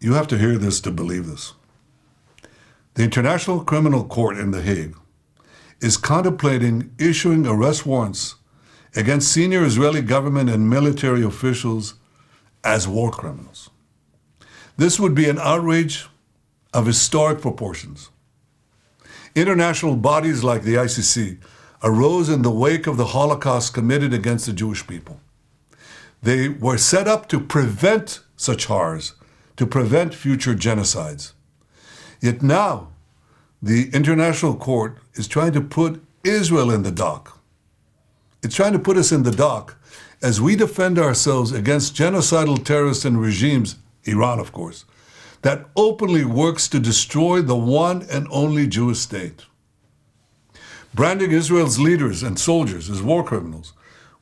You have to hear this to believe this. The International Criminal Court in The Hague is contemplating issuing arrest warrants against senior Israeli government and military officials as war criminals. This would be an outrage of historic proportions. International bodies like the ICC arose in the wake of the Holocaust committed against the Jewish people. They were set up to prevent such horrors, to prevent future genocides. Yet now, the International Court is trying to put Israel in the dock. It's trying to put us in the dock as we defend ourselves against genocidal terrorists and regimes, Iran of course, that openly works to destroy the one and only Jewish state. Branding Israel's leaders and soldiers as war criminals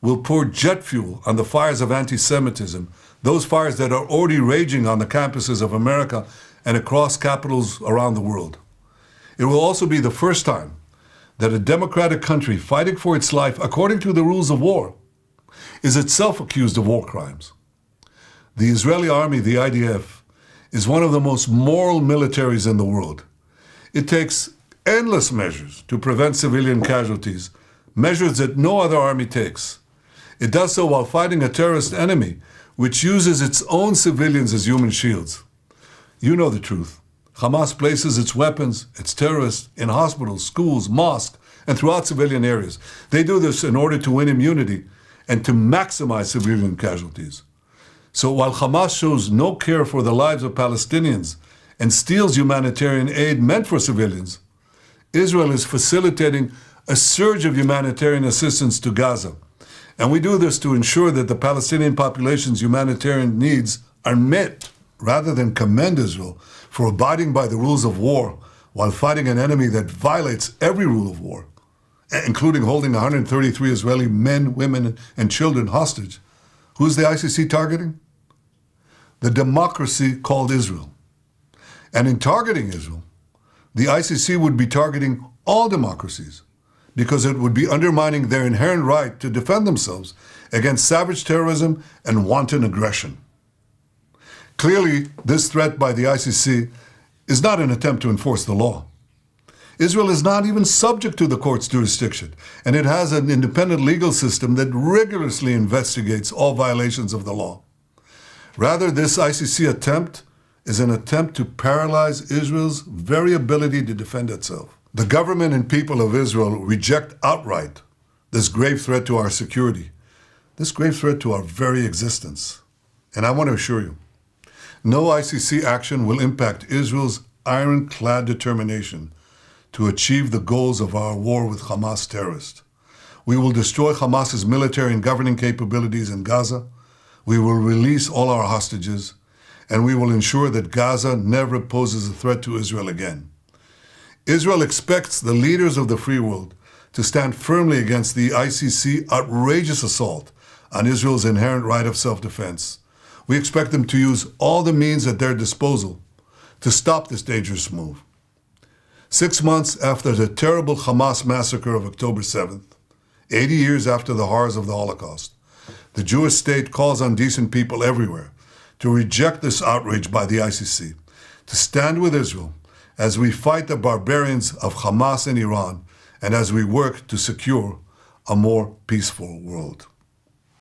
will pour jet fuel on the fires of anti-Semitism, those fires that are already raging on the campuses of America and across capitals around the world. It will also be the first time that a democratic country fighting for its life according to the rules of war is itself accused of war crimes. The Israeli army, the IDF, is one of the most moral militaries in the world. It takes endless measures to prevent civilian casualties, measures that no other army takes. It does so while fighting a terrorist enemy which uses its own civilians as human shields. You know the truth. Hamas places its weapons, its terrorists, in hospitals, schools, mosques, and throughout civilian areas. They do this in order to win immunity and to maximize civilian casualties. So while Hamas shows no care for the lives of Palestinians and steals humanitarian aid meant for civilians, Israel is facilitating a surge of humanitarian assistance to Gaza. And we do this to ensure that the Palestinian population's humanitarian needs are met, rather than commend Israel for abiding by the rules of war while fighting an enemy that violates every rule of war, including holding 133 Israeli men, women, and children hostage. Who's the ICC targeting? The democracy called Israel. And in targeting Israel, the ICC would be targeting all democracies because it would be undermining their inherent right to defend themselves against savage terrorism and wanton aggression. Clearly, this threat by the ICC is not an attempt to enforce the law. Israel is not even subject to the court's jurisdiction, and it has an independent legal system that rigorously investigates all violations of the law. Rather, this ICC attempt is an attempt to paralyze Israel's very ability to defend itself. The government and people of Israel reject outright this grave threat to our security, this grave threat to our very existence. And I want to assure you, no ICC action will impact Israel's ironclad determination to achieve the goals of our war with Hamas terrorists. We will destroy Hamas's military and governing capabilities in Gaza. We will release all our hostages, and we will ensure that Gaza never poses a threat to Israel again. Israel expects the leaders of the free world to stand firmly against the ICC outrageous assault on Israel's inherent right of self-defense. We expect them to use all the means at their disposal to stop this dangerous move. 6 months after the terrible Hamas massacre of October 7th, 80 years after the horrors of the Holocaust, the Jewish state calls on decent people everywhere to reject this outrage by the ICC, to stand with Israel as we fight the barbarians of Hamas and Iran, and as we work to secure a more peaceful world.